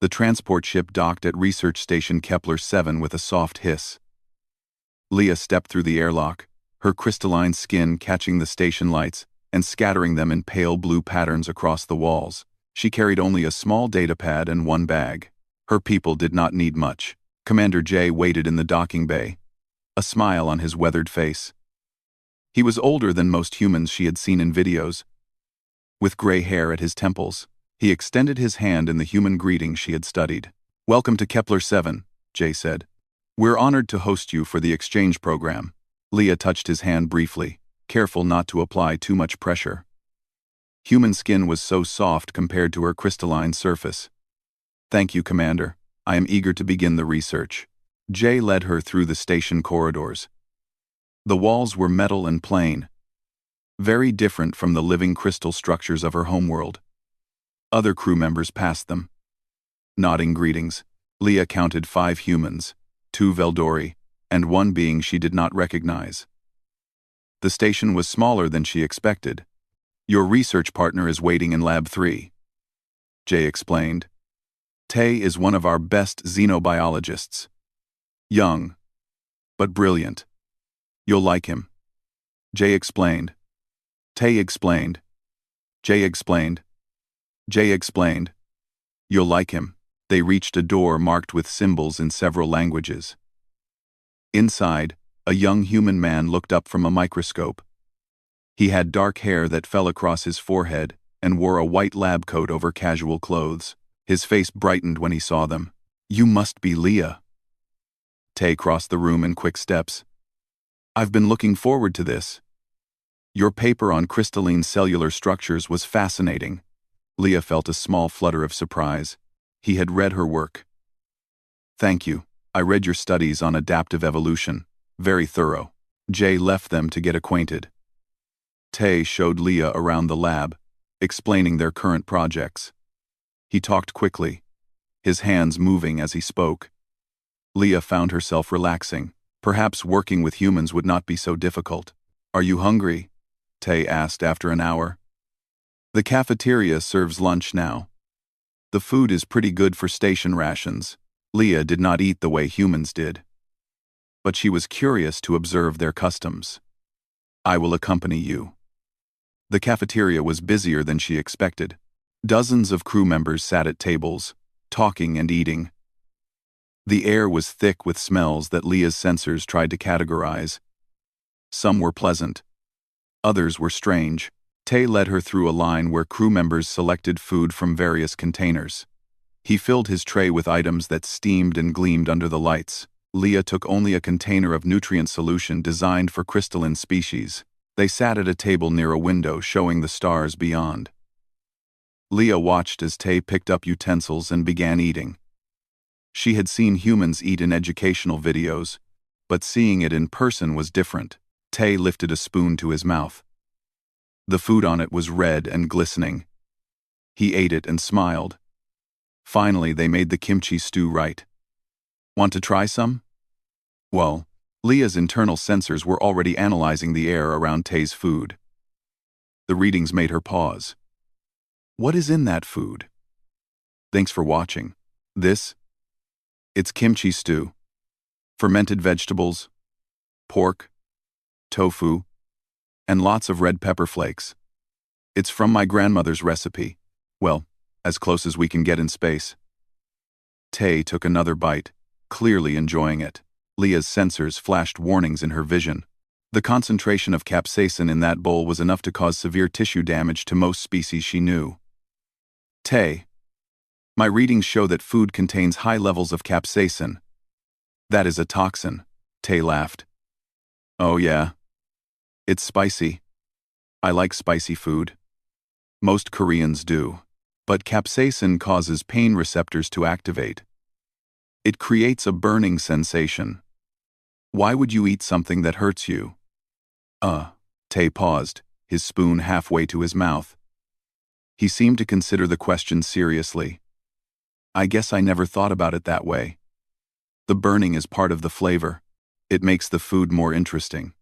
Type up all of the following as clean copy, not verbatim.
The transport ship docked at Research Station Kepler-7 with a soft hiss. Leah stepped through the airlock, her crystalline skin catching the station lights and scattering them in pale blue patterns across the walls. She carried only a small datapad and one bag. Her people did not need much. Commander J waited in the docking bay, a smile on his weathered face. He was older than most humans she had seen in videos, with gray hair at his temples. He extended his hand in the human greeting she had studied. "Welcome to Kepler-7, Jay said. "We're honored to host you for the exchange program." Leah touched his hand briefly, careful not to apply too much pressure. Human skin was so soft compared to her crystalline surface. "Thank you, Commander. I am eager to begin the research." Jay led her through the station corridors. The walls were metal and plain, very different from the living crystal structures of her homeworld. Other crew members passed them, nodding greetings. Leah counted 5 humans, 2 Veldori, and 1 being she did not recognize. The station was smaller than she expected. "Your research partner is waiting in Lab 3, Jay explained. "Tay is one of our best xenobiologists. Young, but brilliant. You'll like him," Jay explained. Tay explained. Jay explained. Jay explained. "You'll like him." They reached a door marked with symbols in several languages. Inside, a young human man looked up from a microscope. He had dark hair that fell across his forehead and wore a white lab coat over casual clothes. His face brightened when he saw them. "You must be Leah." Tay crossed the room in quick steps. "I've been looking forward to this. Your paper on crystalline cellular structures was fascinating." Leah felt a small flutter of surprise. He had read her work. "Thank you. I read your studies on adaptive evolution. Very thorough." Jay left them to get acquainted. Tay showed Leah around the lab, explaining their current projects. He talked quickly, his hands moving as he spoke. Leah found herself relaxing. Perhaps working with humans would not be so difficult. "Are you hungry?" Tay asked after an hour. "The cafeteria serves lunch now. The food is pretty good for station rations." Leah did not eat the way humans did, but she was curious to observe their customs. "I will accompany you." The cafeteria was busier than she expected. Dozens of crew members sat at tables, talking and eating. The air was thick with smells that Leah's sensors tried to categorize. Some were pleasant. Others were strange. Tay led her through a line where crew members selected food from various containers. He filled his tray with items that steamed and gleamed under the lights. Leah took only a container of nutrient solution designed for crystalline species. They sat at a table near a window showing the stars beyond. Leah watched as Tay picked up utensils and began eating. She had seen humans eat in educational videos, but seeing it in person was different. Tay lifted a spoon to his mouth. The food on it was red and glistening. He ate it and smiled. Finally, they made the kimchi stew right. "Want to try some?" Well, Leah's internal sensors were already analyzing the air around Tay's food. The readings made her pause. "What is in that food?" "Thanks for watching. It's kimchi stew. Fermented vegetables, pork, tofu, and lots of red pepper flakes. It's from my grandmother's recipe. Well, as close as we can get in space." Tay took another bite, clearly enjoying it. Leah's sensors flashed warnings in her vision. The concentration of capsaicin in that bowl was enough to cause severe tissue damage to most species she knew. "Tay, my readings show that food contains high levels of capsaicin." "That is a toxin," Tay laughed. "Oh yeah? It's spicy. I like spicy food. Most Koreans do. But capsaicin causes pain receptors to activate. It creates a burning sensation. Why would you eat something that hurts you?" Tay paused, his spoon halfway to his mouth. He seemed to consider the question seriously. "I guess I never thought about it that way. The burning is part of the flavor. It makes the food more interesting.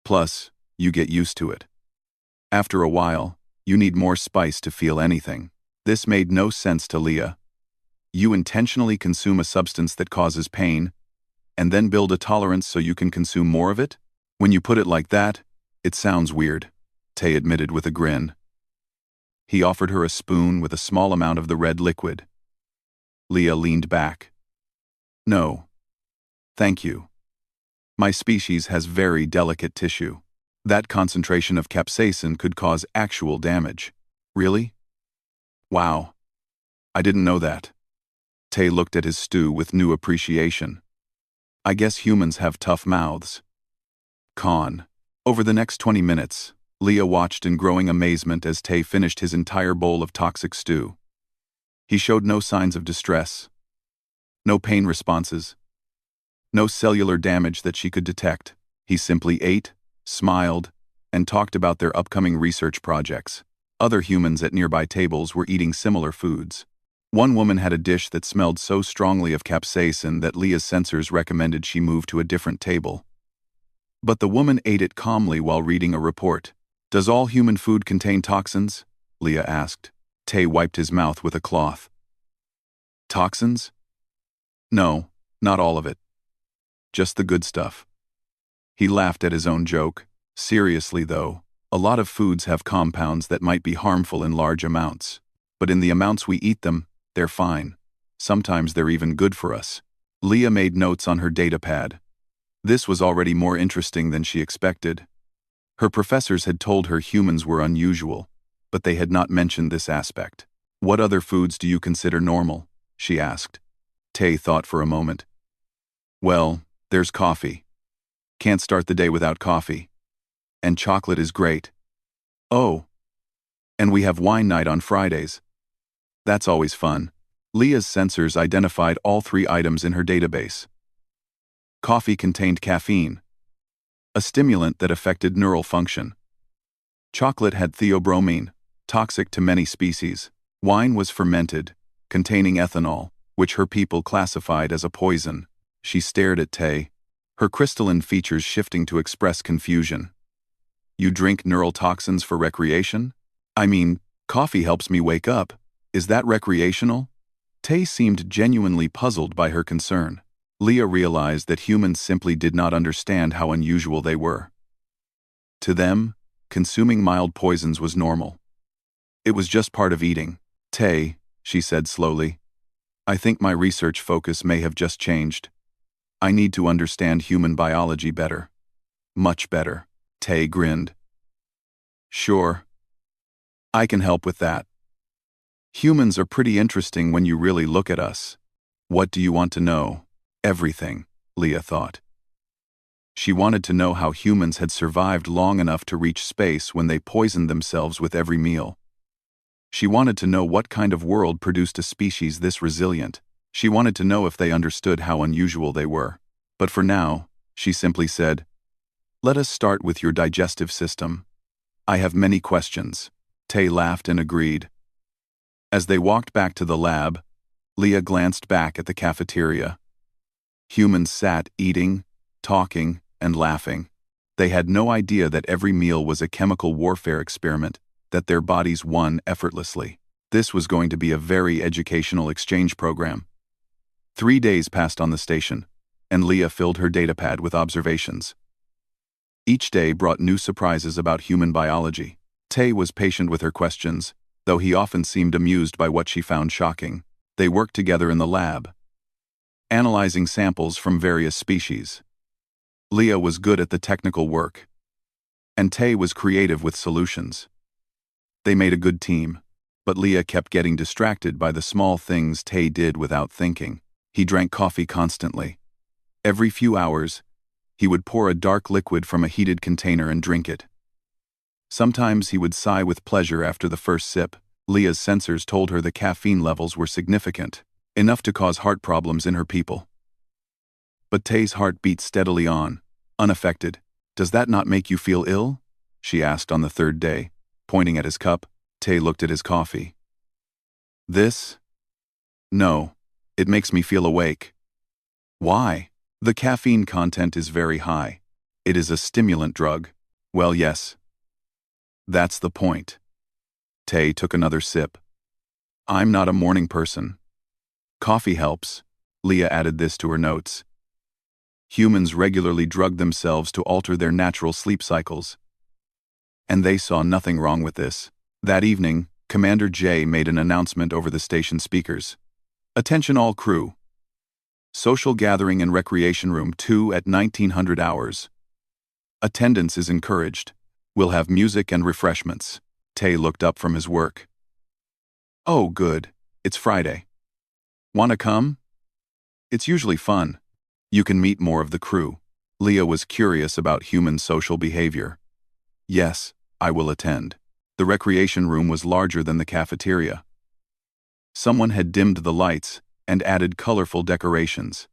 Plus, you get used to it. After a while, you need more spice to feel anything." This made no sense to Leah. You intentionally consume a substance that causes pain, and then build a tolerance so you can consume more of it? When you put it like that, it sounds weird, Tay admitted with a grin. He offered her a spoon with a small amount of the red liquid. Leah leaned back. No. Thank you. My species has very delicate tissue. That concentration of capsaicin could cause actual damage. Really? Wow. I didn't know that. Tay looked at his stew with new appreciation. I guess humans have tough mouths. Con. Over the next 20 minutes, Leah watched in growing amazement as Tay finished his entire bowl of toxic stew. He showed no signs of distress. No pain responses. No cellular damage that she could detect. He simply ate, smiled, and talked about their upcoming research projects. Other humans at nearby tables were eating similar foods. One woman had a dish that smelled so strongly of capsaicin that Leah's sensors recommended she move to a different table. But the woman ate it calmly while reading a report. Does all human food contain toxins? Leah asked. Tay wiped his mouth with a cloth. Toxins? No, not all of it. Just the good stuff. He laughed at his own joke. Seriously though, a lot of foods have compounds that might be harmful in large amounts. But in the amounts we eat them, they're fine. Sometimes they're even good for us. Leah made notes on her datapad. This was already more interesting than she expected. Her professors had told her humans were unusual, but they had not mentioned this aspect. What other foods do you consider normal? She asked. Tay thought for a moment. Well, there's coffee. Can't start the day without coffee. And chocolate is great. Oh. And we have wine night on Fridays. That's always fun. Leah's sensors identified all three items in her database. Coffee contained caffeine, a stimulant that affected neural function. Chocolate had theobromine, toxic to many species. Wine was fermented, containing ethanol, which her people classified as a poison. She stared at Tay, her crystalline features shifting to express confusion. You drink neural toxins for recreation? I mean, coffee helps me wake up. Is that recreational? Tay seemed genuinely puzzled by her concern. Leah realized that humans simply did not understand how unusual they were. To them, consuming mild poisons was normal. It was just part of eating. Tay, she said slowly, I think my research focus may have just changed. I need to understand human biology better. Much better. Tay grinned. Sure. I can help with that. Humans are pretty interesting when you really look at us. What do you want to know? Everything, Leah thought. She wanted to know how humans had survived long enough to reach space when they poisoned themselves with every meal. She wanted to know what kind of world produced a species this resilient. She wanted to know if they understood how unusual they were. But for now, she simply said, let us start with your digestive system. I have many questions. Tay laughed and agreed. As they walked back to the lab, Leah glanced back at the cafeteria. Humans sat eating, talking, and laughing. They had no idea that every meal was a chemical warfare experiment, that their bodies won effortlessly. This was going to be a very educational exchange program. 3 days passed on the station, and Leah filled her datapad with observations. Each day brought new surprises about human biology. Tay was patient with her questions, though he often seemed amused by what she found shocking. They worked together in the lab, analyzing samples from various species. Leah was good at the technical work, and Tay was creative with solutions. They made a good team, but Leah kept getting distracted by the small things Tay did without thinking. He drank coffee constantly. Every few hours, he would pour a dark liquid from a heated container and drink it. Sometimes he would sigh with pleasure after the first sip. Leah's sensors told her the caffeine levels were significant, enough to cause heart problems in her people. But Tay's heart beat steadily on, unaffected. Does that not make you feel ill? She asked on the third day, pointing at his cup. Tay looked at his coffee. This? No, it makes me feel awake. Why? The caffeine content is very high. It is a stimulant drug. Well, yes. That's the point. Tay took another sip. I'm not a morning person. Coffee helps. Leah added this to her notes. Humans regularly drug themselves to alter their natural sleep cycles. And they saw nothing wrong with this. That evening, Commander J made an announcement over the station speakers. Attention all crew. Social gathering in Recreation Room 2 at 1900 hours. Attendance is encouraged. We'll have music and refreshments. Tay looked up from his work. Oh, good. It's Friday. Wanna come? It's usually fun. You can meet more of the crew. Leah was curious about human social behavior. Yes, I will attend. The recreation room was larger than the cafeteria. Someone had dimmed the lights and added colorful decorations.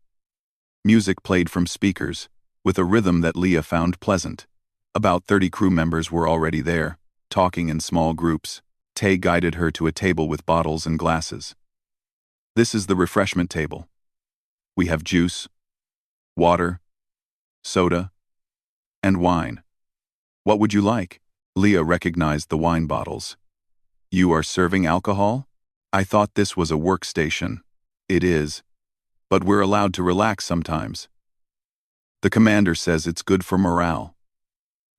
Music played from speakers, with a rhythm that Leah found pleasant. About 30 crew members were already there, talking in small groups. Tay guided her to a table with bottles and glasses. This is the refreshment table. We have juice, water, soda, and wine. What would you like? Leah recognized the wine bottles. You are serving alcohol? I thought this was a workstation. It is. But we're allowed to relax sometimes. The commander says it's good for morale.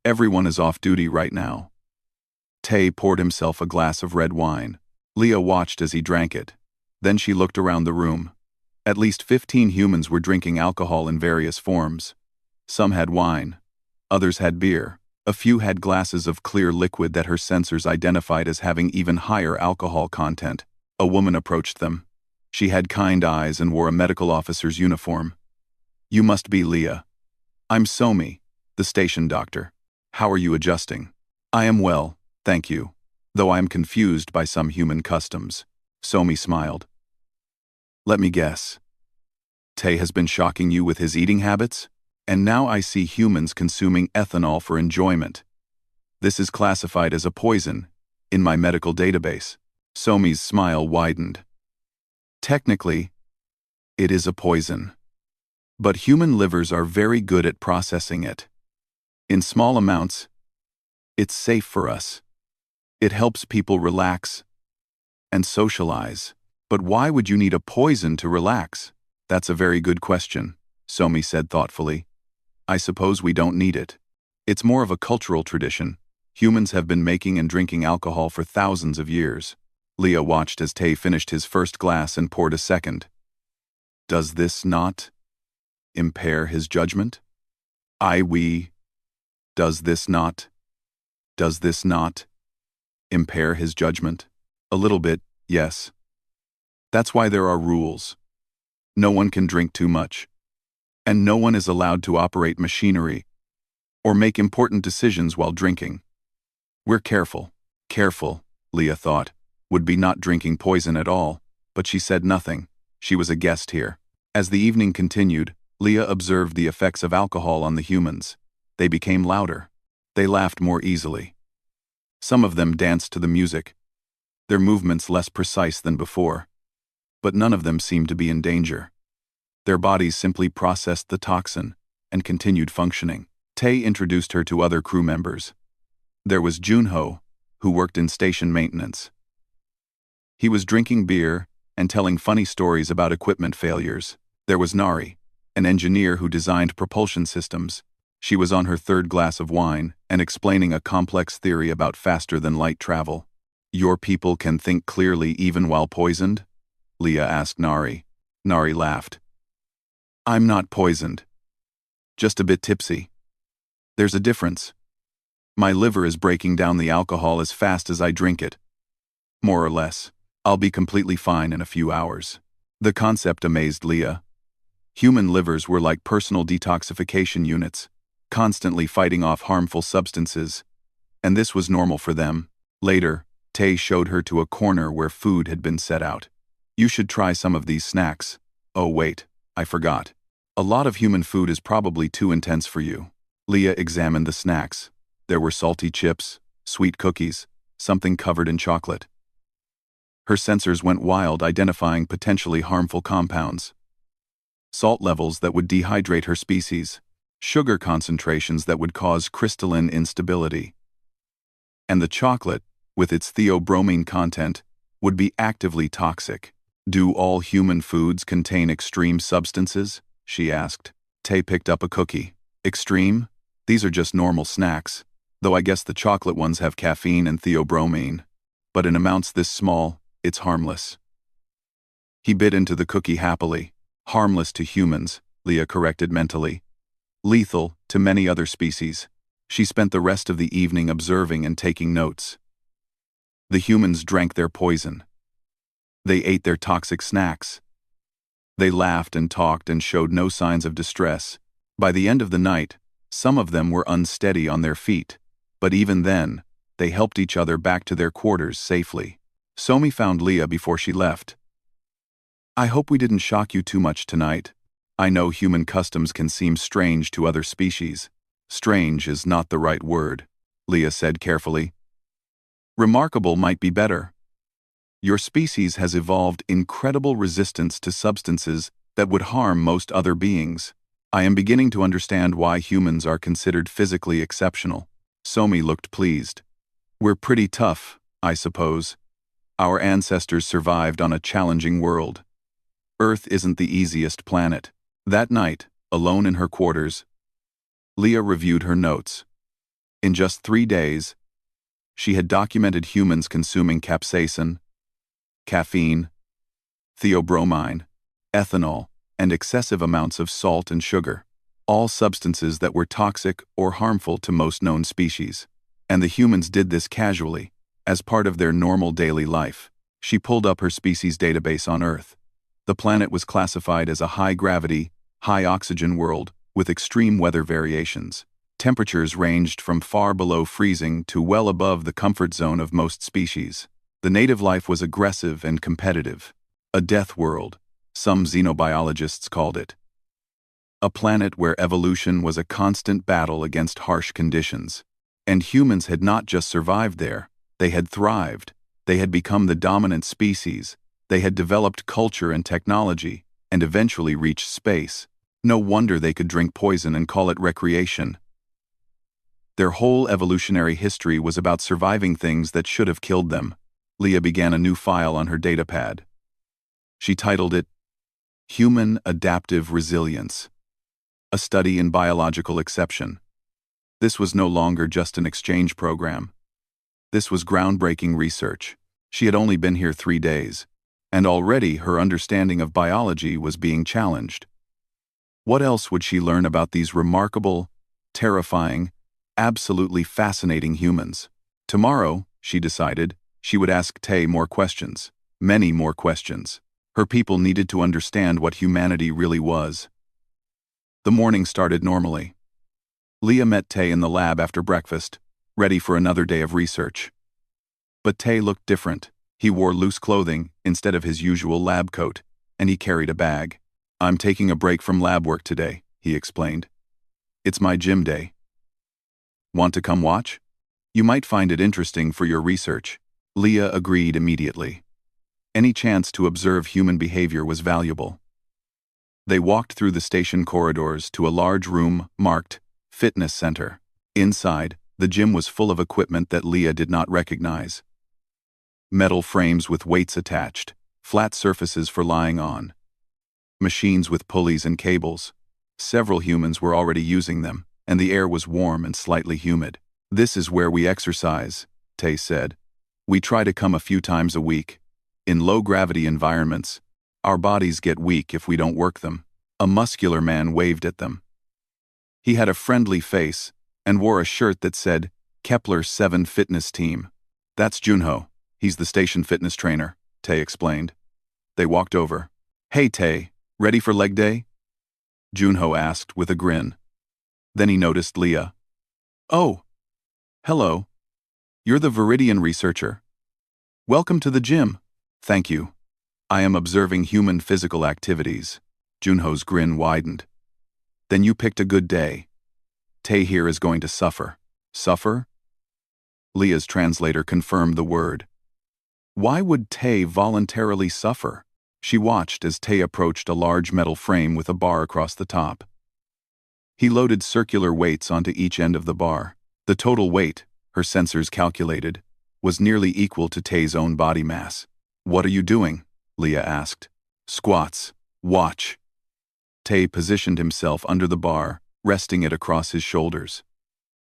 Everyone is off duty right now. Tay poured himself a glass of red wine. Leah watched as he drank it. Then she looked around the room. At least 15 humans were drinking alcohol in various forms. Some had wine. Others had beer. A few had glasses of clear liquid that her sensors identified as having even higher alcohol content. A woman approached them. She had kind eyes and wore a medical officer's uniform. You must be Leah. I'm Somi, the station doctor. How are you adjusting? I am well, thank you, though I am confused by some human customs. Somi smiled. Let me guess. Tay has been shocking you with his eating habits? And now I see humans consuming ethanol for enjoyment. This is classified as a poison in my medical database. Somi's smile widened. Technically, it is a poison. But human livers are very good at processing it. In small amounts, it's safe for us. It helps people relax and socialize. But why would you need a poison to relax? That's a very good question, Somi said thoughtfully. I suppose we don't need it. It's more of a cultural tradition. Humans have been making and drinking alcohol for thousands of years. Leah watched as Tay finished his first glass and poured a second. Does this not impair his judgment? Does this not impair his judgment? A little bit, yes. That's why there are rules. No one can drink too much. And no one is allowed to operate machinery or make important decisions while drinking. We're careful. Careful, Leah thought, would be not drinking poison at all, but she said nothing. She was a guest here. As the evening continued, Leah observed the effects of alcohol on the humans. They became louder. They laughed more easily. Some of them danced to the music, their movements less precise than before. But none of them seemed to be in danger. Their bodies simply processed the toxin and continued functioning. Tay introduced her to other crew members. There was Junho, who worked in station maintenance. He was drinking beer and telling funny stories about equipment failures. There was Nari, an engineer who designed propulsion systems. She was on her third glass of wine and explaining a complex theory about faster-than-light travel. Your people can think clearly even while poisoned? Leah asked Nari. Nari laughed. I'm not poisoned. Just a bit tipsy. There's a difference. My liver is breaking down the alcohol as fast as I drink it. More or less. I'll be completely fine in a few hours. The concept amazed Leah. Human livers were like personal detoxification units, constantly fighting off harmful substances. And this was normal for them. Later, Tay showed her to a corner where food had been set out. You should try some of these snacks. Oh wait, I forgot. A lot of human food is probably too intense for you. Leah examined the snacks. There were salty chips, sweet cookies, something covered in chocolate. Her sensors went wild, identifying potentially harmful compounds. Salt levels that would dehydrate her species, sugar concentrations that would cause crystalline instability. And the chocolate, with its theobromine content, would be actively toxic. Do all human foods contain extreme substances? She asked. Tay picked up a cookie. Extreme? These are just normal snacks, though I guess the chocolate ones have caffeine and theobromine. But in amounts this small, it's harmless. He bit into the cookie happily. Harmless to humans, Leah corrected mentally. Lethal to many other species. She spent the rest of the evening observing and taking notes. The humans drank their poison. They ate their toxic snacks. They laughed and talked and showed no signs of distress. By the end of the night, some of them were unsteady on their feet, but even then, they helped each other back to their quarters safely. Somi found Leah before she left. I hope we didn't shock you too much tonight. I know human customs can seem strange to other species. Strange is not the right word, Leah said carefully. Remarkable might be better. Your species has evolved incredible resistance to substances that would harm most other beings. I am beginning to understand why humans are considered physically exceptional. Somi looked pleased. We're pretty tough, I suppose. Our ancestors survived on a challenging world. Earth isn't the easiest planet. That night, alone in her quarters, Leah reviewed her notes. In just 3 days, she had documented humans consuming capsaicin, caffeine, theobromine, ethanol, and excessive amounts of salt and sugar, all substances that were toxic or harmful to most known species. And the humans did this casually, as part of their normal daily life. She pulled up her species database on Earth. The planet was classified as a high-gravity, high-oxygen world with extreme weather variations. Temperatures ranged from far below freezing to well above the comfort zone of most species. The native life was aggressive and competitive. A death world, some xenobiologists called it. A planet where evolution was a constant battle against harsh conditions. And humans had not just survived there, they had thrived. They had become the dominant species. They had developed culture and technology, and eventually reached space. No wonder they could drink poison and call it recreation. Their whole evolutionary history was about surviving things that should have killed them. Leah began a new file on her datapad. She titled it, Human Adaptive Resilience, a Study in Biological Exception. This was no longer just an exchange program. This was groundbreaking research. She had only been here 3 days, and already her understanding of biology was being challenged. What else would she learn about these remarkable, terrifying, absolutely fascinating humans? Tomorrow, she decided, she would ask Tay more questions, many more questions. Her people needed to understand what humanity really was. The morning started normally. Leah met Tay in the lab after breakfast, ready for another day of research. But Tay looked different. He wore loose clothing instead of his usual lab coat, and he carried a bag. I'm taking a break from lab work today, he explained. It's my gym day. Want to come watch? You might find it interesting for your research. Leah agreed immediately. Any chance to observe human behavior was valuable. They walked through the station corridors to a large room marked Fitness Center. Inside, the gym was full of equipment that Leah did not recognize. Metal frames with weights attached, flat surfaces for lying on, machines with pulleys and cables. Several humans were already using them, and the air was warm and slightly humid. This is where we exercise, Tay said. We try to come a few times a week. In low-gravity environments, our bodies get weak if we don't work them. A muscular man waved at them. He had a friendly face and wore a shirt that said, Kepler 7 Fitness Team. That's Junho. He's the station fitness trainer, Tay explained. They walked over. Hey Tay, ready for leg day? Junho asked with a grin. Then he noticed Leah. Oh, hello. You're the Viridian researcher. Welcome to the gym. Thank you. I am observing human physical activities. Junho's grin widened. Then you picked a good day. Tay here is going to suffer. Suffer? Leah's translator confirmed the word. Why would Tay voluntarily suffer? She watched as Tay approached a large metal frame with a bar across the top. He loaded circular weights onto each end of the bar. The total weight, her sensors calculated, was nearly equal to Tay's own body mass. What are you doing? Leah asked. Squats. Watch. Tay positioned himself under the bar, resting it across his shoulders.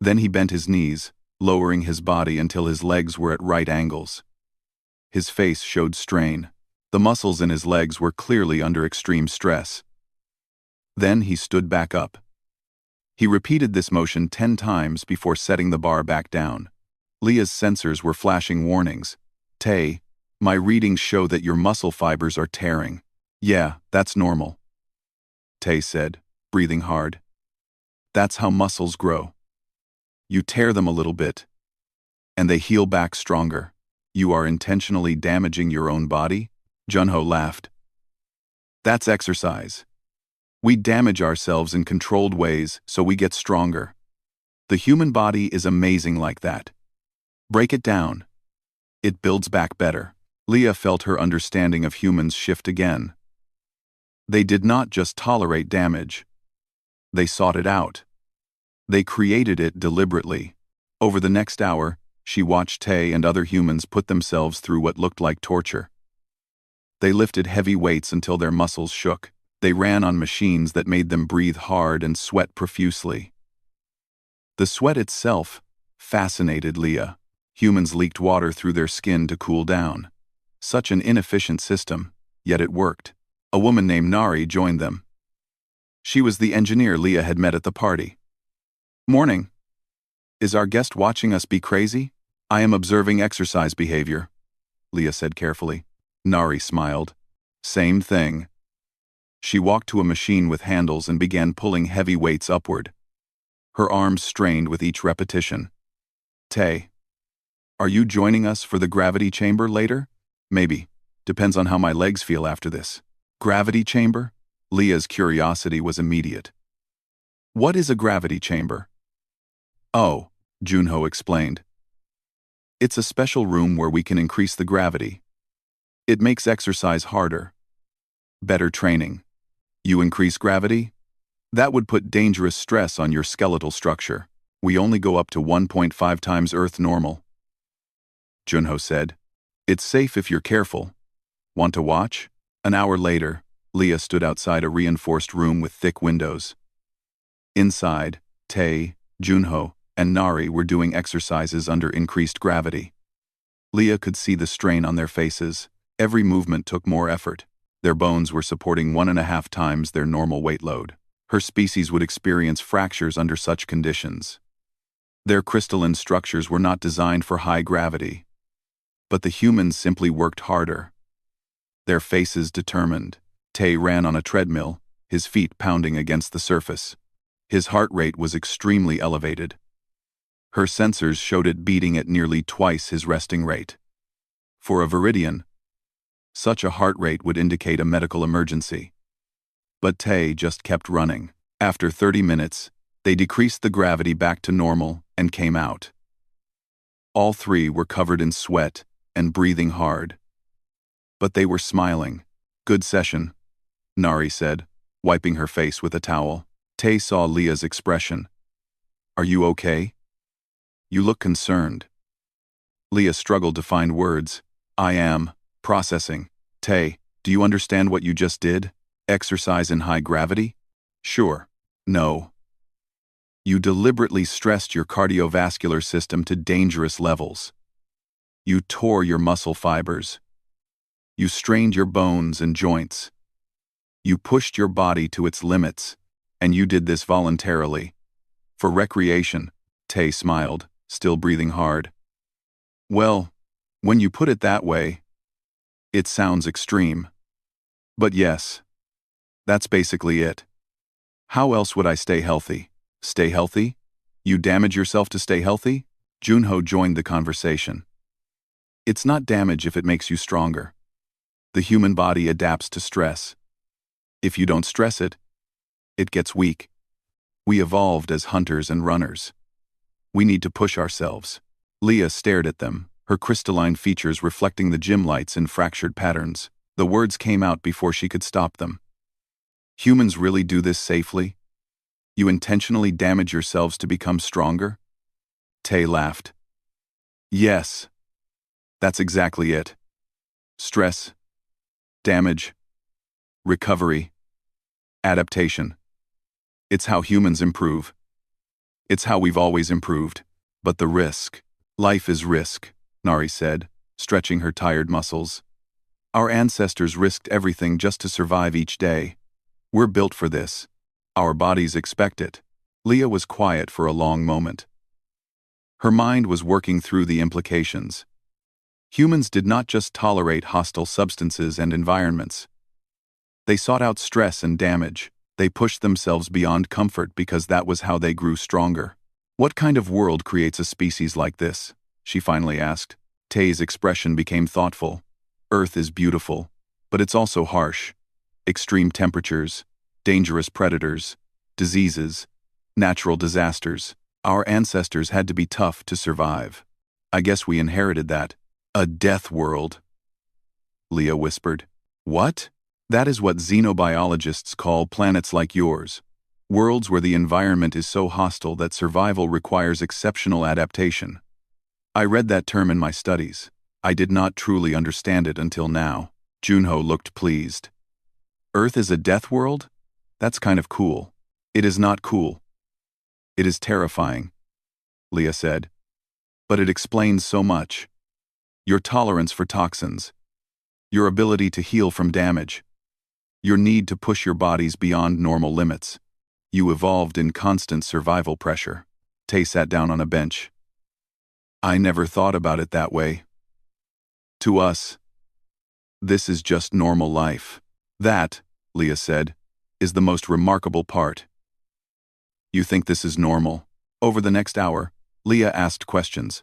Then he bent his knees, lowering his body until his legs were at right angles. His face showed strain. The muscles in his legs were clearly under extreme stress. Then he stood back up. He repeated this motion 10 times before setting the bar back down. Leah's sensors were flashing warnings. Tay, my readings show that your muscle fibers are tearing. Yeah, that's normal. Tay said, breathing hard. That's how muscles grow. You tear them a little bit, and they heal back stronger. You are intentionally damaging your own body? Junho laughed. That's exercise. We damage ourselves in controlled ways so we get stronger. The human body is amazing like that. Break it down. It builds back better. Leah felt her understanding of humans shift again. They did not just tolerate damage. They sought it out. They created it deliberately. Over the next hour, she watched Tay and other humans put themselves through what looked like torture. They lifted heavy weights until their muscles shook. They ran on machines that made them breathe hard and sweat profusely. The sweat itself fascinated Leah. Humans leaked water through their skin to cool down. Such an inefficient system, yet it worked. A woman named Nari joined them. She was the engineer Leah had met at the party. Morning. Is our guest watching us be crazy? I am observing exercise behavior, Leah said carefully. Nari smiled. Same thing. She walked to a machine with handles and began pulling heavy weights upward. Her arms strained with each repetition. Tay, are you joining us for the gravity chamber later? Maybe. Depends on how my legs feel after this. Gravity chamber? Leah's curiosity was immediate. What is a gravity chamber? Oh, Junho explained. It's a special room where we can increase the gravity. It makes exercise harder. Better training. You increase gravity? That would put dangerous stress on your skeletal structure. We only go up to 1.5 times Earth normal. Junho said. It's safe if you're careful. Want to watch? An hour later, Leah stood outside a reinforced room with thick windows. Inside, Tay, Junho, and Nari were doing exercises under increased gravity. Leah could see the strain on their faces. Every movement took more effort. Their bones were supporting 1.5 times their normal weight load. Her species would experience fractures under such conditions. Their crystalline structures were not designed for high gravity. But the humans simply worked harder. Their faces determined. Tay ran on a treadmill, his feet pounding against the surface. His heart rate was extremely elevated. Her sensors showed it beating at nearly twice his resting rate. For a Viridian, such a heart rate would indicate a medical emergency. But Tay just kept running. After 30 minutes, they decreased the gravity back to normal and came out. All three were covered in sweat and breathing hard. But they were smiling. Good session, Nari said, wiping her face with a towel. Tay saw Leah's expression. Are you okay? You look concerned. Leah struggled to find words. I am. Processing. Tay, do you understand what you just did? Exercise in high gravity? Sure. No. You deliberately stressed your cardiovascular system to dangerous levels. You tore your muscle fibers. You strained your bones and joints. You pushed your body to its limits, and you did this voluntarily. For recreation, Tay smiled, still breathing hard. Well, when you put it that way, it sounds extreme. But yes, that's basically it. How else would I stay healthy? Stay healthy? You damage yourself to stay healthy? Junho joined the conversation. It's not damage if it makes you stronger. The human body adapts to stress. If you don't stress it, it gets weak. We evolved as hunters and runners. We need to push ourselves. Leah stared at them, her crystalline features reflecting the gym lights in fractured patterns. The words came out before she could stop them. Humans really do this safely? You intentionally damage yourselves to become stronger? Tay laughed. Yes. That's exactly it. Stress, Damage, recovery, adaptation. It's how humans improve. It's how we've always improved. But the risk. Life is risk, Nari said, stretching her tired muscles. Our ancestors risked everything just to survive each day. We're built for this. Our bodies expect it. Leah was quiet for a long moment. Her mind was working through the implications. Humans did not just tolerate hostile substances and environments. They sought out stress and damage. They pushed themselves beyond comfort because that was how they grew stronger. What kind of world creates a species like this? She finally asked. Tay's expression became thoughtful. Earth is beautiful, but it's also harsh. Extreme temperatures, dangerous predators, diseases, natural disasters. Our ancestors had to be tough to survive. I guess we inherited that. A death world, Leah whispered. What? That is what xenobiologists call planets like yours. Worlds where the environment is so hostile that survival requires exceptional adaptation. I read that term in my studies. I did not truly understand it until now. Junho looked pleased. Earth is a death world? That's kind of cool. It is not cool. It is terrifying, Leah said. But it explains so much. Your tolerance for toxins. Your ability to heal from damage. Your need to push your bodies beyond normal limits. You evolved in constant survival pressure. Tay sat down on a bench. I never thought about it that way. To us, this is just normal life. That, Leah said, is the most remarkable part. You think this is normal? Over the next hour, Leah asked questions.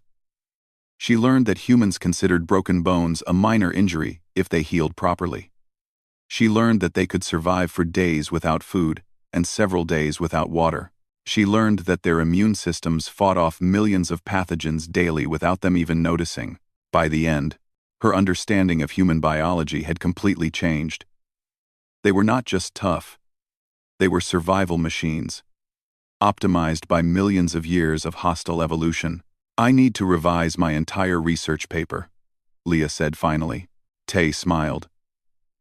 She learned that humans considered broken bones a minor injury if they healed properly. She learned that they could survive for days without food and several days without water. She learned that their immune systems fought off millions of pathogens daily without them even noticing. By the end, her understanding of human biology had completely changed. They were not just tough. They were survival machines, optimized by millions of years of hostile evolution. I need to revise my entire research paper, Leah said finally. Tay smiled.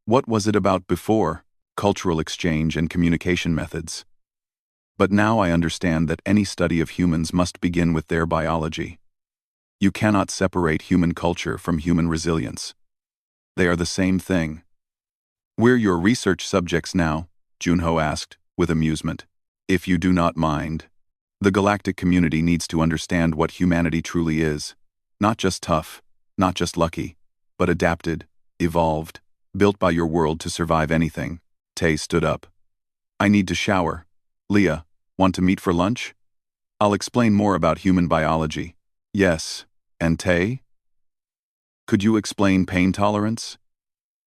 What was it about before? Cultural exchange and communication methods. But now I understand that any study of humans must begin with their biology. You cannot separate human culture from human resilience. They are the same thing. We're your research subjects now, Junho asked, with amusement. If you do not mind. The galactic community needs to understand what humanity truly is. Not just tough, not just lucky, but adapted, evolved, built by your world to survive anything. Tay stood up. I need to shower. Leah, want to meet for lunch? I'll explain more about human biology. Yes. And Tay? Could you explain pain tolerance?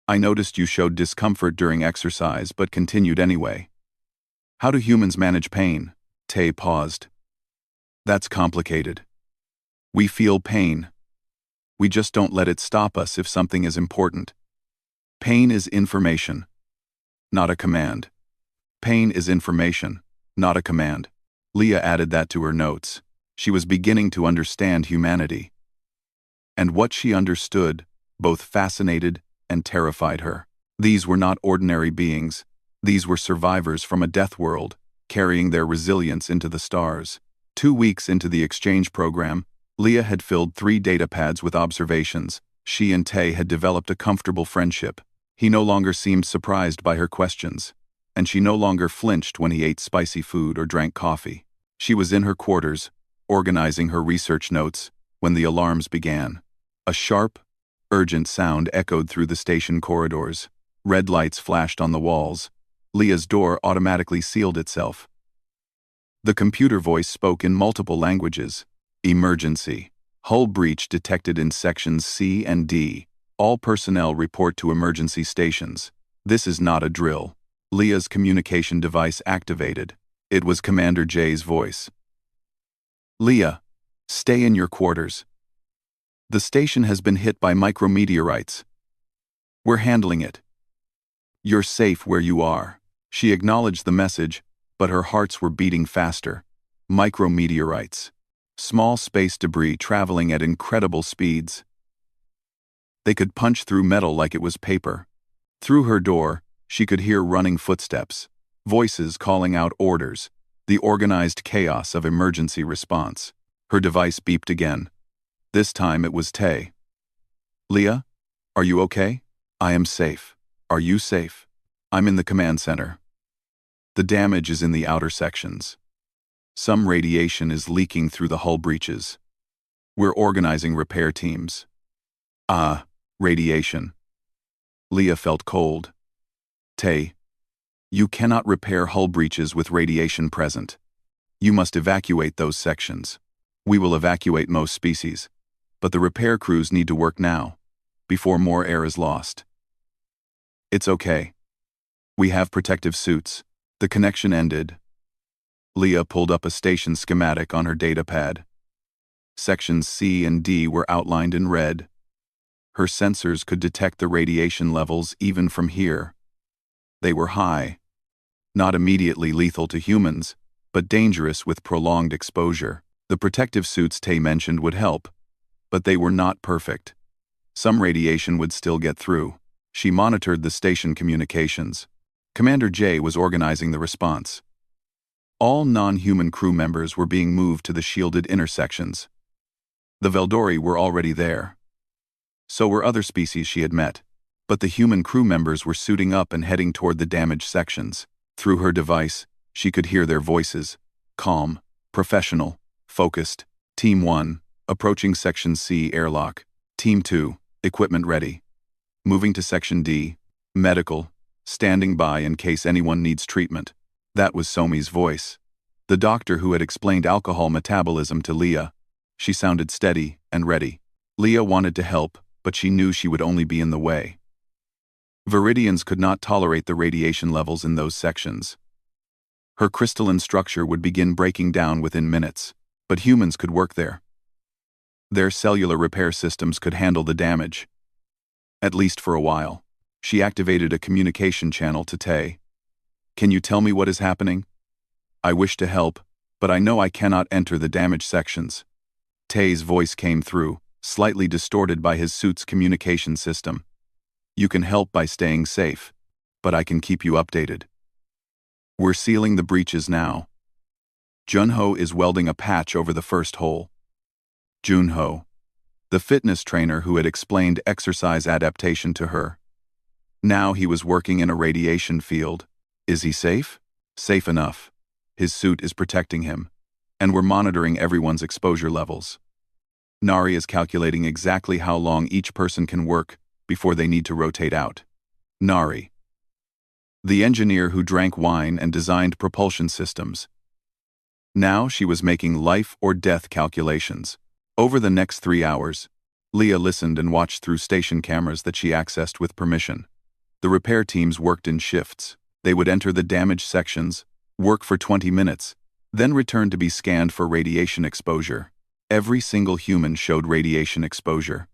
I noticed you showed discomfort during exercise but continued anyway. How do humans manage pain? Tay paused. That's complicated. We feel pain. We just don't let it stop us if something is important. Pain is information, not a command. Pain is information, not a command. Leah added that to her notes. She was beginning to understand humanity. And what she understood both fascinated and terrified her. These were not ordinary beings. These were survivors from a death world, carrying their resilience into the stars. 2 weeks into the exchange program, Leah had filled 3 data pads with observations. She and Tay had developed a comfortable friendship. He no longer seemed surprised by her questions, and she no longer flinched when he ate spicy food or drank coffee. She was in her quarters, organizing her research notes, when the alarms began. A sharp, urgent sound echoed through the station corridors. Red lights flashed on the walls. Leah's door automatically sealed itself. The computer voice spoke in multiple languages. Emergency. Hull breach detected in sections C and D. All personnel report to emergency stations. This is not a drill. Leah's communication device activated. It was Commander J's voice. Leah, stay in your quarters. The station has been hit by micrometeorites. We're handling it. You're safe where you are. She acknowledged the message, but her hearts were beating faster. Micrometeorites. Small space debris traveling at incredible speeds. They could punch through metal like it was paper. Through her door, she could hear running footsteps, voices calling out orders, the organized chaos of emergency response. Her device beeped again. This time it was Tay. "Leah? Are you okay?" "I am safe. Are you safe?" "I'm in the command center. The damage is in the outer sections. Some radiation is leaking through the hull breaches. We're organizing repair teams." "Ah, radiation." Leah felt cold. "Tay, you cannot repair hull breaches with radiation present. You must evacuate those sections. We will evacuate most species, but the repair crews need to work now, before more air is lost." "It's okay. We have protective suits." The connection ended. Leah pulled up a station schematic on her datapad. Sections C and D were outlined in red. Her sensors could detect the radiation levels even from here. They were high. Not immediately lethal to humans, but dangerous with prolonged exposure. The protective suits Tay mentioned would help, but they were not perfect. Some radiation would still get through. She monitored the station communications. Commander J was organizing the response. All non-human crew members were being moved to the shielded intersections. The Veldori were already there. So were other species she had met, but the human crew members were suiting up and heading toward the damaged sections. Through her device, she could hear their voices, calm, professional, focused. Team 1, approaching Section C airlock. Team 2, equipment ready. Moving to Section D, medical, standing by in case anyone needs treatment. That was Somi's voice. The doctor who had explained alcohol metabolism to Leah. She sounded steady and ready. Leah wanted to help, but she knew she would only be in the way. Viridians could not tolerate the radiation levels in those sections. Her crystalline structure would begin breaking down within minutes, but humans could work there. Their cellular repair systems could handle the damage. At least for a while. She activated a communication channel to Tay. "Can you tell me what is happening? I wish to help, but I know I cannot enter the damaged sections." Tay's voice came through, slightly distorted by his suit's communication system. "You can help by staying safe, but I can keep you updated. We're sealing the breaches now. Junho is welding a patch over the first hole." Junho, the fitness trainer who had explained exercise adaptation to her. Now he was working in a radiation field. Is he safe? Safe enough. His suit is protecting him, and we're monitoring everyone's exposure levels. Nari is calculating exactly how long each person can work before they need to rotate out. Nari, the engineer who drank wine and designed propulsion systems. Now she was making life or death calculations. Over the next 3 hours, Leah listened and watched through station cameras that she accessed with permission. The repair teams worked in shifts. They would enter the damaged sections, work for 20 minutes, then return to be scanned for radiation exposure. Every single human showed radiation exposure.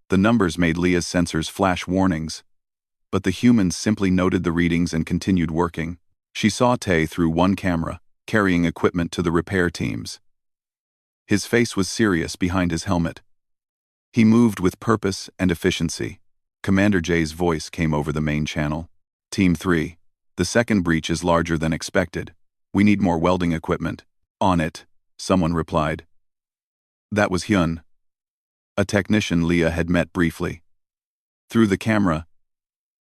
The numbers made Leah's sensors flash warnings, but the humans simply noted the readings and continued working. She saw Tay through one camera, carrying equipment to the repair teams. His face was serious behind his helmet. He moved with purpose and efficiency. Commander J's voice came over the main channel. "Team 3, the second breach is larger than expected. We need more welding equipment." "On it," someone replied. That was Hyun, a technician Leah had met briefly. Through the camera,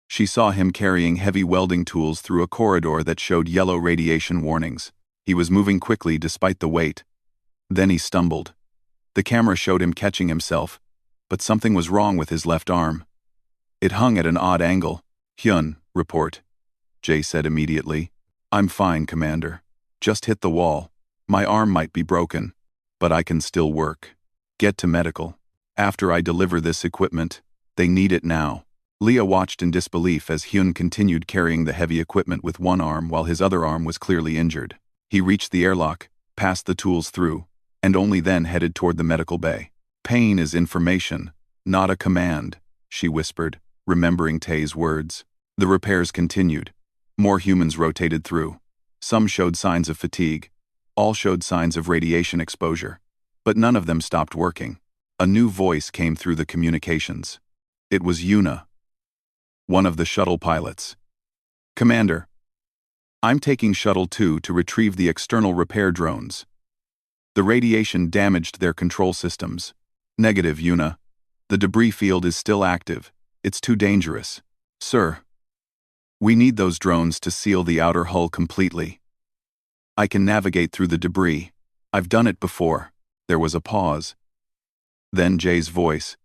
she saw him carrying heavy welding tools through a corridor that showed yellow radiation warnings. He was moving quickly despite the weight. Then he stumbled. The camera showed him catching himself, but something was wrong with his left arm. It hung at an odd angle. "Hyun, report," Jay said immediately. "I'm fine, Commander. Just hit the wall. My arm might be broken, but I can still work. Get to medical. After I deliver this equipment, they need it now." Leah watched in disbelief as Hyun continued carrying the heavy equipment with one arm while his other arm was clearly injured. He reached the airlock, passed the tools through, and only then headed toward the medical bay. "Pain is information, not a command," she whispered, remembering Tay's words. The repairs continued. More humans rotated through. Some showed signs of fatigue. All showed signs of radiation exposure. But none of them stopped working. A new voice came through the communications. It was Yuna. one of the shuttle pilots. Commander, I'm taking Shuttle 2 to retrieve the external repair drones. The radiation damaged their control systems. Negative, Yuna. The debris field is still active. It's too dangerous. Sir, we need those drones to seal the outer hull completely. I can navigate through the debris. I've done it before. There was a pause. Then Jay's voice,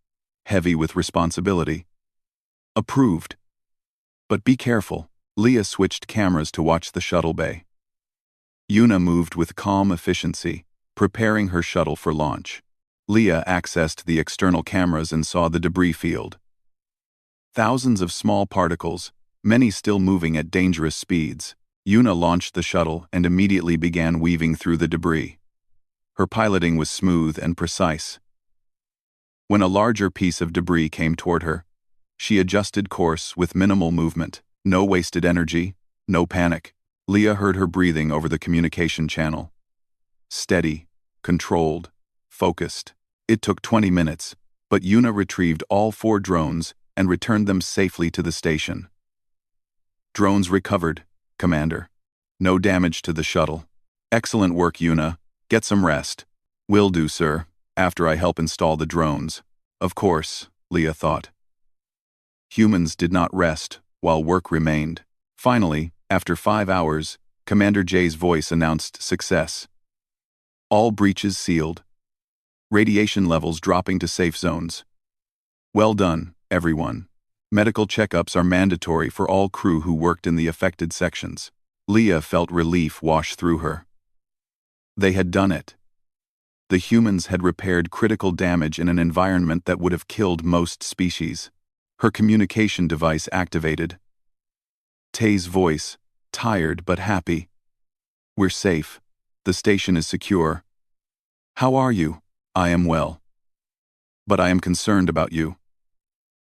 heavy with responsibility. Approved. But be careful. Leah switched cameras to watch the shuttle bay. Yuna moved with calm efficiency, preparing her shuttle for launch. Leah accessed the external cameras and saw the debris field. Thousands of small particles, many still moving at dangerous speeds. Yuna launched the shuttle and immediately began weaving through the debris. Her piloting was smooth and precise. When a larger piece of debris came toward her, she adjusted course with minimal movement. No wasted energy, no panic. Leah heard her breathing over the communication channel. Steady, controlled, focused. It took 20 minutes, but Yuna retrieved all 4 drones and returned them safely to the station. Drones recovered, Commander. No damage to the shuttle. Excellent work, Yuna. Get some rest. Will do, sir, after I help install the drones. Of course, Leah thought. Humans did not rest, while work remained. Finally, after 5 hours, Commander Jay's voice announced success. All breaches sealed. Radiation levels dropping to safe zones. Well done, everyone. Medical checkups are mandatory for all crew who worked in the affected sections. Leah felt relief wash through her. They had done it. The humans had repaired critical damage in an environment that would have killed most species. Her communication device activated. Tay's voice, tired but happy. We're safe. The station is secure. How are you? I am well. But I am concerned about you.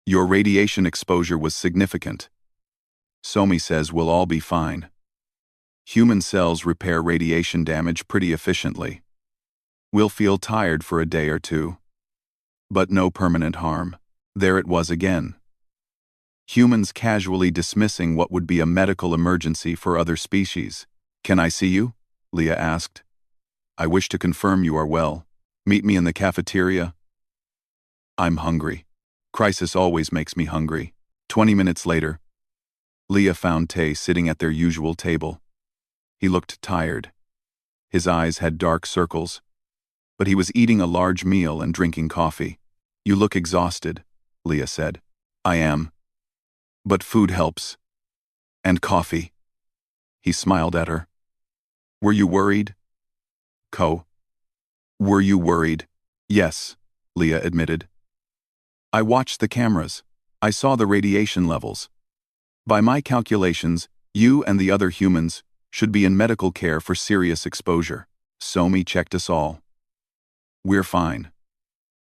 Your radiation exposure was significant. Somi says we'll all be fine. Human cells repair radiation damage pretty efficiently. We'll feel tired for a day or two. But no permanent harm. There it was again. Humans casually dismissing what would be a medical emergency for other species. Can I see you? Leah asked. I wish to confirm you are well. Meet me in the cafeteria. I'm hungry. Crisis always makes me hungry. 20 minutes later, Leah found Tay sitting at their usual table. He looked tired. His eyes had dark circles. But he was eating a large meal and drinking coffee. You look exhausted, Leah said. I am. But food helps. And coffee. He smiled at her. Were you worried? Were you worried? Yes, Leah admitted. I watched the cameras. I saw the radiation levels. By my calculations, you and the other humans should be in medical care for serious exposure. Somi checked us all. We're fine.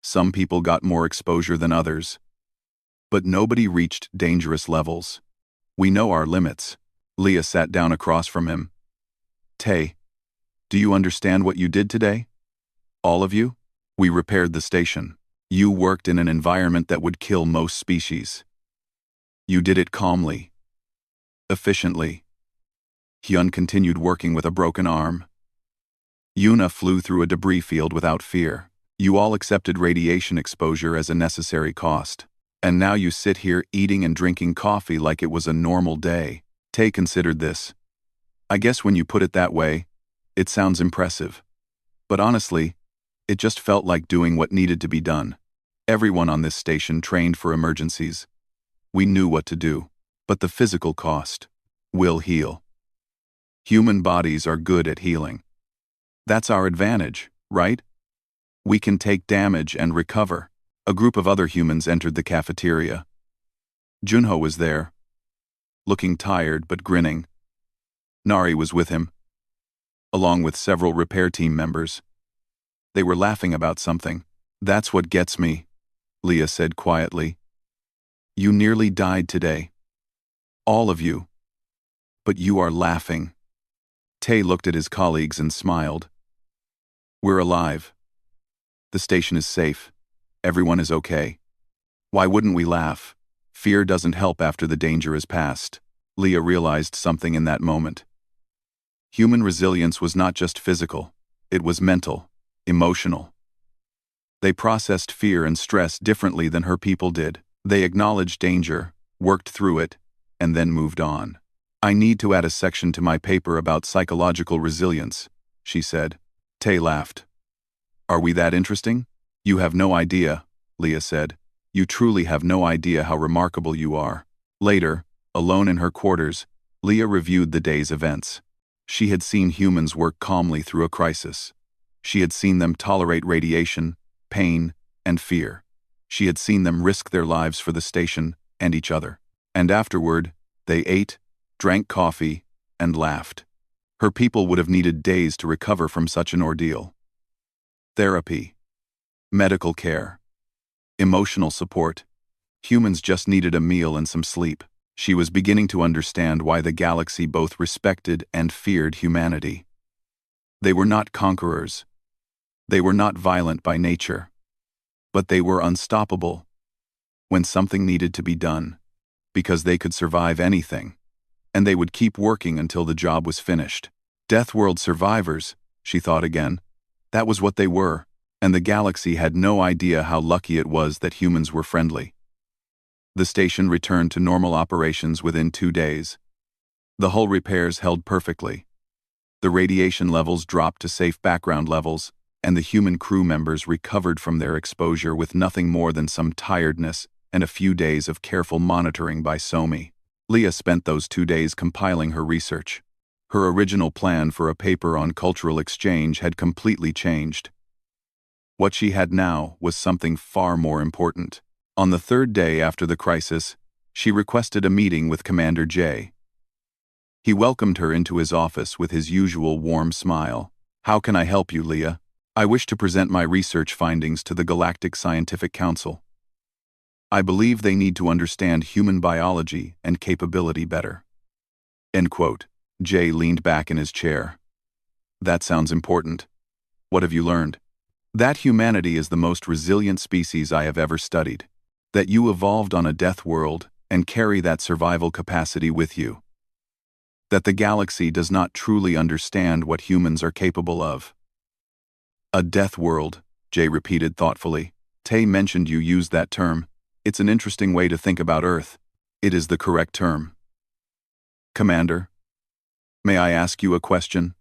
Some people got more exposure than others. But nobody reached dangerous levels. We know our limits. Leah sat down across from him. Tay, do you understand what you did today? All of you? We repaired the station. You worked in an environment that would kill most species. You did it calmly. Efficiently. Hyun continued working with a broken arm. Yuna flew through a debris field without fear. You all accepted radiation exposure as a necessary cost. And now you sit here eating and drinking coffee like it was a normal day. Tay considered this. I guess when you put it that way, it sounds impressive. But honestly, it just felt like doing what needed to be done. Everyone on this station trained for emergencies. We knew what to do. But the physical cost will heal. Human bodies are good at healing. That's our advantage, right? We can take damage and recover. A group of other humans entered the cafeteria. Junho was there, looking tired but grinning. Nari was with him, along with several repair team members. They were laughing about something. That's what gets me, Leah said quietly. You nearly died today. All of you. But you are laughing. Tay looked at his colleagues and smiled. We're alive. The station is safe. Everyone is okay. Why wouldn't we laugh? Fear doesn't help after the danger is past. Leah realized something in that moment. Human resilience was not just physical, it was mental, emotional. They processed fear and stress differently than her people did. They acknowledged danger, worked through it, and then moved on. I need to add a section to my paper about psychological resilience, she said. Tay laughed. Are we that interesting? You have no idea, Leah said. You truly have no idea how remarkable you are. Later, alone in her quarters, Leah reviewed the day's events. She had seen humans work calmly through a crisis. She had seen them tolerate radiation, pain, and fear. She had seen them risk their lives for the station and each other. And afterward, they ate, drank coffee, and laughed. Her people would have needed days to recover from such an ordeal. Therapy, medical care, emotional support. Humans just needed a meal and some sleep. She was beginning to understand why the galaxy both respected and feared humanity. They were not conquerors. They were not violent by nature. But they were unstoppable when something needed to be done, because they could survive anything, and they would keep working until the job was finished. Death World survivors, she thought again. That was what they were, and the galaxy had no idea how lucky it was that humans were friendly. The station returned to normal operations within 2 days. The hull repairs held perfectly. The radiation levels dropped to safe background levels, and the human crew members recovered from their exposure with nothing more than some tiredness and a few days of careful monitoring by Somi. Leah spent those 2 days compiling her research. Her original plan for a paper on cultural exchange had completely changed. What she had now was something far more important. On the 3rd day after the crisis, she requested a meeting with Commander J. He welcomed her into his office with his usual warm smile. How can I help you, Leah? I wish to present my research findings to the Galactic Scientific Council. I believe they need to understand human biology and capability better. End quote. Jay leaned back in his chair. That sounds important. What have you learned? That humanity is the most resilient species I have ever studied. That you evolved on a death world and carry that survival capacity with you. That the galaxy does not truly understand what humans are capable of. A death world, Jay repeated thoughtfully. Tay mentioned you used that term. It's an interesting way to think about Earth. It is the correct term. Commander, may I ask you a question?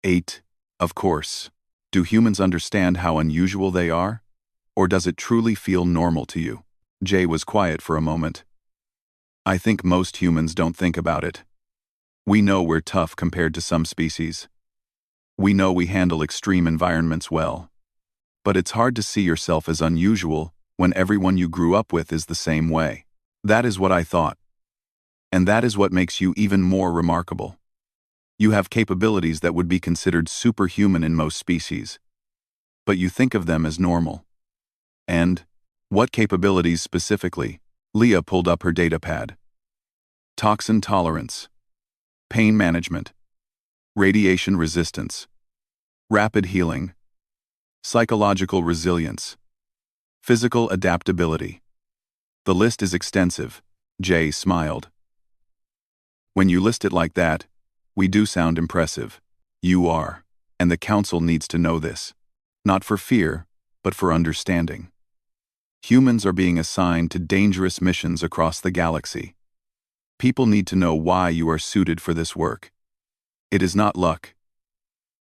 8. Of course. Do humans understand how unusual they are? Or does it truly feel normal to you? Jay was quiet for a moment. I think most humans don't think about it. We know we're tough compared to some species. We know we handle extreme environments well. But it's hard to see yourself as unusual when everyone you grew up with is the same way. That is what I thought. And that is what makes you even more remarkable. You have capabilities that would be considered superhuman in most species. But you think of them as normal. And what capabilities specifically? Leah pulled up her datapad. Toxin tolerance, pain management, radiation resistance, rapid healing, psychological resilience, physical adaptability. The list is extensive, Jay smiled. When you list it like that, we do sound impressive. You are, and the Council needs to know this. Not for fear, but for understanding. Humans are being assigned to dangerous missions across the galaxy. People need to know why you are suited for this work. It is not luck.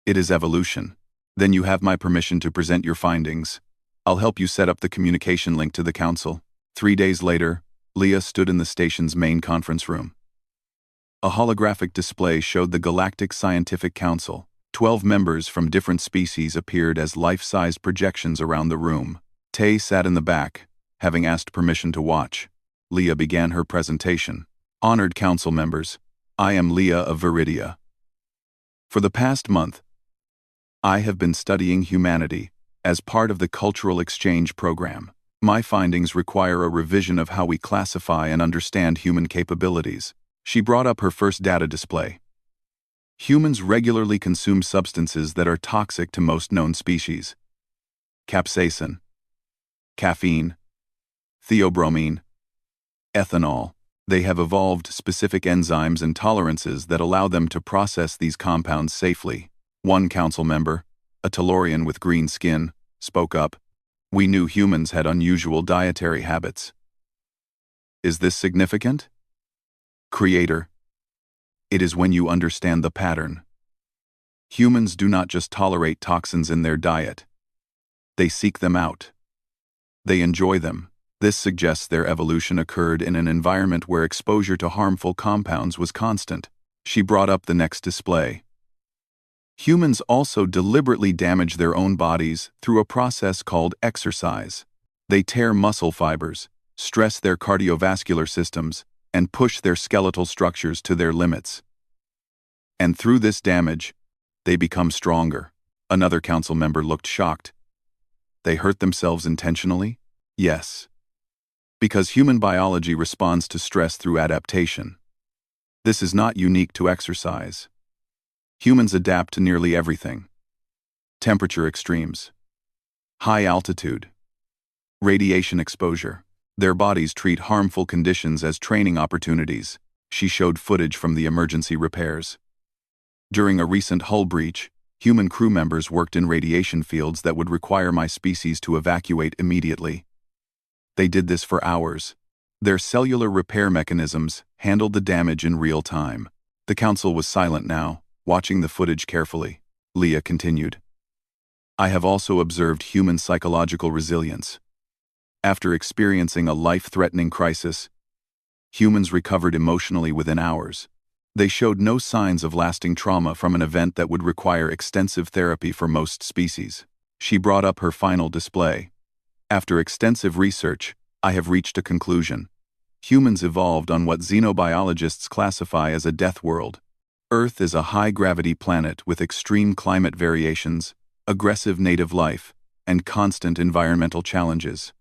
It is evolution. Then you have my permission to present your findings. I'll help you set up the communication link to the Council. 3 days later, Leah stood in the station's main conference room. A holographic display showed the Galactic Scientific Council. 12 members from different species appeared as life-sized projections around the room. Tay sat in the back, having asked permission to watch. Leah began her presentation. Honored Council members, I am Leah of Viridia. For the past month, I have been studying humanity as part of the Cultural Exchange Program. My findings require a revision of how we classify and understand human capabilities. She brought up her first data display. Humans regularly consume substances that are toxic to most known species. Capsaicin, caffeine, theobromine, Ethanol. They have evolved specific enzymes and tolerances that allow them to process these compounds safely. One council member, a Tellurian with green skin, spoke up. We knew humans had unusual dietary habits. Is this significant? Creator. It is when you understand the pattern. Humans do not just tolerate toxins in their diet. They seek them out. They enjoy them. This suggests their evolution occurred in an environment where exposure to harmful compounds was constant. She brought up the next display. Humans also deliberately damage their own bodies through a process called exercise. They tear muscle fibers, stress their cardiovascular systems, and push their skeletal structures to their limits. And through this damage, they become stronger. Another council member looked shocked. They hurt themselves intentionally? Yes. Because human biology responds to stress through adaptation. This is not unique to exercise. Humans adapt to nearly everything. Temperature extremes, high altitude, radiation exposure. Their bodies treat harmful conditions as training opportunities. She showed footage from the emergency repairs. During a recent hull breach, human crew members worked in radiation fields that would require my species to evacuate immediately. They did this for hours. Their cellular repair mechanisms handled the damage in real time. The council was silent now, watching the footage carefully. Leah continued. I have also observed human psychological resilience. After experiencing a life-threatening crisis, humans recovered emotionally within hours. They showed no signs of lasting trauma from an event that would require extensive therapy for most species. She brought up her final display. After extensive research, I have reached a conclusion. Humans evolved on what xenobiologists classify as a death world. Earth is a high-gravity planet with extreme climate variations, aggressive native life, and constant environmental challenges.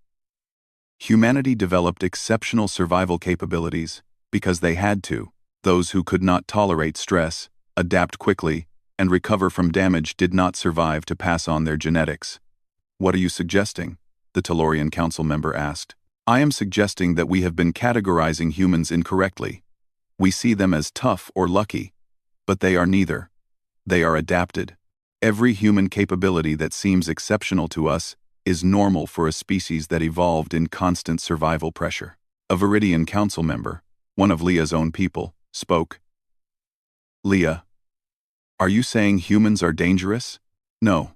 Humanity developed exceptional survival capabilities because they had to. Those who could not tolerate stress, adapt quickly, and recover from damage did not survive to pass on their genetics. What are you suggesting? The Tellurian council member asked. I am suggesting that we have been categorizing humans incorrectly. We see them as tough or lucky, but they are neither. They are adapted. Every human capability that seems exceptional to us is normal for a species that evolved in constant survival pressure. A Viridian council member, one of Leah's own people, spoke. Leah, are you saying humans are dangerous? No.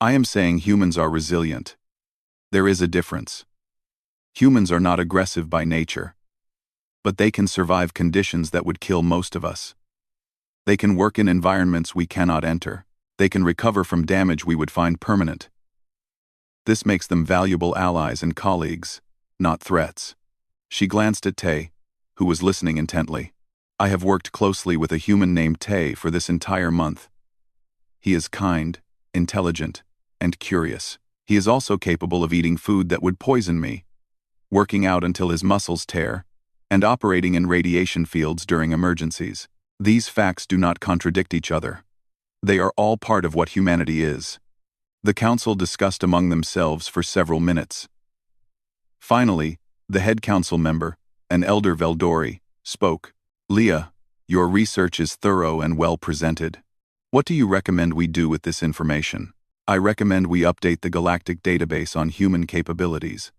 I am saying humans are resilient. There is a difference. Humans are not aggressive by nature, but they can survive conditions that would kill most of us. They can work in environments we cannot enter. They can recover from damage we would find permanent. This makes them valuable allies and colleagues, not threats. She glanced at Tay, who was listening intently. I have worked closely with a human named Tay for this entire month. He is kind, intelligent, and curious. He is also capable of eating food that would poison me, working out until his muscles tear, and operating in radiation fields during emergencies. These facts do not contradict each other. They are all part of what humanity is. The council discussed among themselves for several minutes. Finally, the head council member, an elder Veldori, spoke. Leah, your research is thorough and well presented. What do you recommend we do with this information? I recommend we update the Galactic database on human capabilities.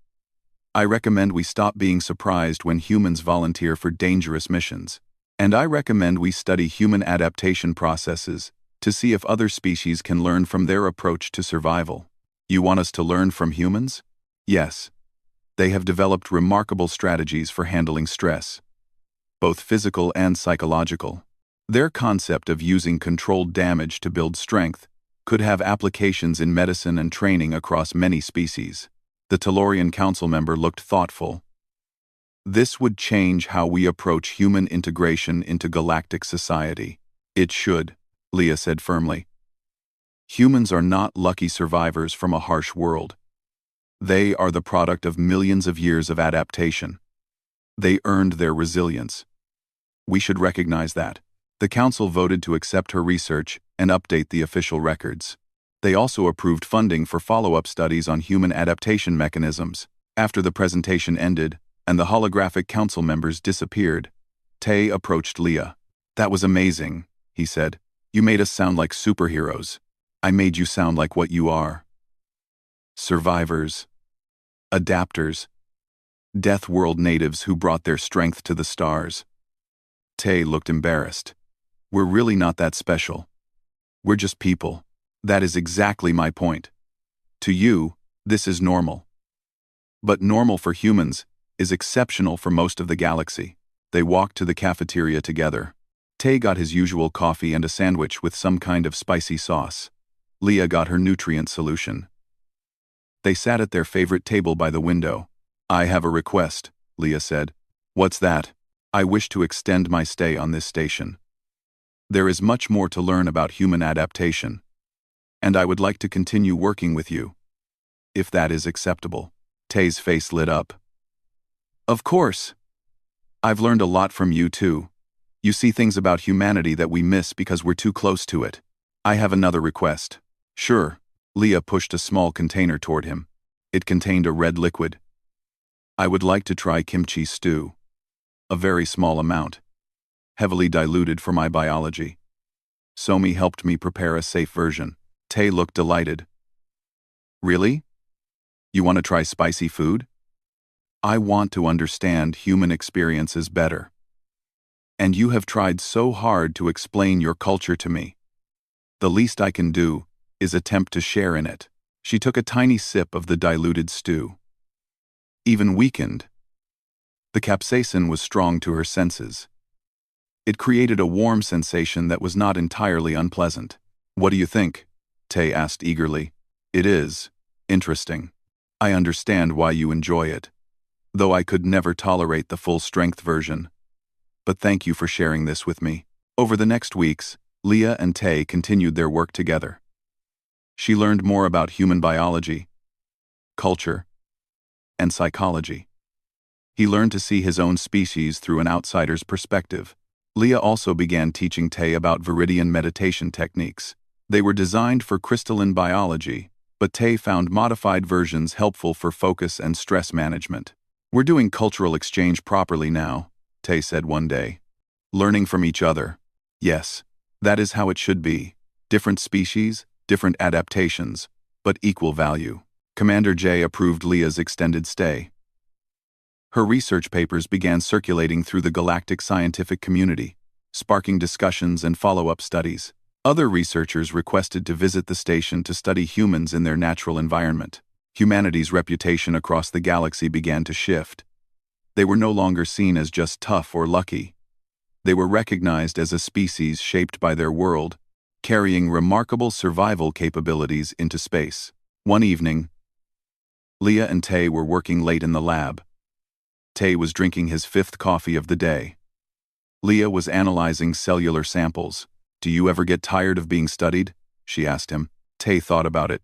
I recommend we stop being surprised when humans volunteer for dangerous missions. And I recommend we study human adaptation processes to see if other species can learn from their approach to survival. You want us to learn from humans? Yes. They have developed remarkable strategies for handling stress, both physical and psychological. Their concept of using controlled damage to build strength could have applications in medicine and training across many species. The Tellurian council member looked thoughtful. This would change how we approach human integration into galactic society. It should, Leah said firmly. Humans are not lucky survivors from a harsh world. They are the product of millions of years of adaptation. They earned their resilience. We should recognize that. The council voted to accept her research and update the official records. They also approved funding for follow-up studies on human adaptation mechanisms. After the presentation ended, and the holographic council members disappeared. Tay approached Leah. "That was amazing," he said. "You made us sound like superheroes. I made you sound like what you are. Survivors. Adapters. Death World natives who brought their strength to the stars." Tay looked embarrassed. "We're really not that special. We're just people." "That is exactly my point. To you, this is normal. But normal for humans is exceptional for most of the galaxy." They walked to the cafeteria together. Tay got his usual coffee and a sandwich with some kind of spicy sauce. Leah got her nutrient solution. They sat at their favorite table by the window. "I have a request," Leah said. "What's that?" "I wish to extend my stay on this station. There is much more to learn about human adaptation. And I would like to continue working with you. If that is acceptable." Tay's face lit up. "Of course. I've learned a lot from you too. You see things about humanity that we miss because we're too close to it. I have another request." "Sure." Leah pushed a small container toward him. It contained a red liquid. "I would like to try kimchi stew. A very small amount. Heavily diluted for my biology. Somi helped me prepare a safe version." Tay looked delighted. "Really? You want to try spicy food? I want to understand human experiences better. And you have tried so hard to explain your culture to me. The least I can do is attempt to share in it." She took a tiny sip of the diluted stew. Even weakened, the capsaicin was strong to her senses. It created a warm sensation that was not entirely unpleasant. "What do you think?" Tay asked eagerly. "It is interesting. I understand why you enjoy it, though I could never tolerate the full-strength version. But thank you for sharing this with me." Over the next weeks, Leah and Tay continued their work together. She learned more about human biology, culture, and psychology. He learned to see his own species through an outsider's perspective. Leah also began teaching Tay about Viridian meditation techniques. They were designed for crystalline biology, but Tay found modified versions helpful for focus and stress management. "We're doing cultural exchange properly now," Tay said one day. "Learning from each other. Yes, that is how it should be. Different species, different adaptations, but equal value." Commander J approved Leah's extended stay. Her research papers began circulating through the galactic scientific community, sparking discussions and follow-up studies. Other researchers requested to visit the station to study humans in their natural environment. Humanity's reputation across the galaxy began to shift. They were no longer seen as just tough or lucky. They were recognized as a species shaped by their world, carrying remarkable survival capabilities into space. One evening, Leah and Tay were working late in the lab. Tay was drinking his 5th coffee of the day. Leah was analyzing cellular samples. "Do you ever get tired of being studied?" she asked him. Tay thought about it.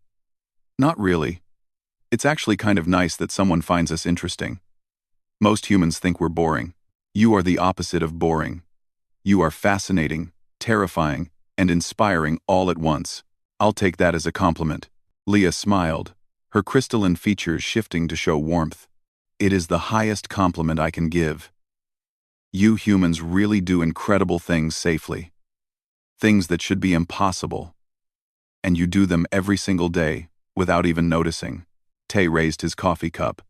"Not really. It's actually kind of nice that someone finds us interesting. Most humans think we're boring. You are the opposite of boring. You are fascinating, terrifying, and inspiring all at once. I'll take that as a compliment." Leah smiled, her crystalline features shifting to show warmth. "It is the highest compliment I can give. You humans really do incredible things safely. Things that should be impossible. And you do them every single day, without even noticing." Tay raised his coffee cup.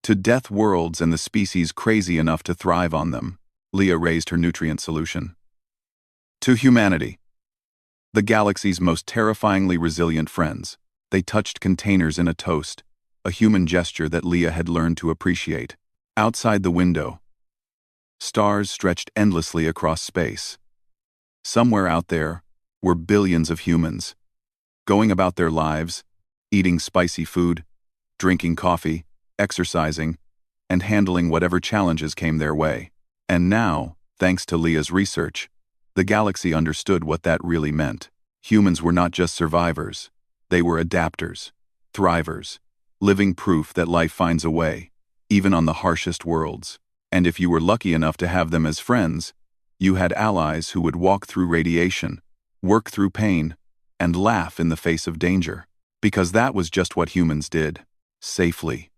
"To death worlds and the species crazy enough to thrive on them." Leah raised her nutrient solution. "To humanity. The galaxy's most terrifyingly resilient friends." They touched containers in a toast, a human gesture that Leah had learned to appreciate. Outside the window, stars stretched endlessly across space. Somewhere out there were billions of humans, going about their lives, eating spicy food, drinking coffee, exercising, and handling whatever challenges came their way. And now, thanks to Leah's research, the galaxy understood what that really meant. Humans were not just survivors. They were adapters, thrivers, living proof that life finds a way, even on the harshest worlds. And if you were lucky enough to have them as friends, you had allies who would walk through radiation, work through pain, and laugh in the face of danger. Because that was just what humans did. Safely.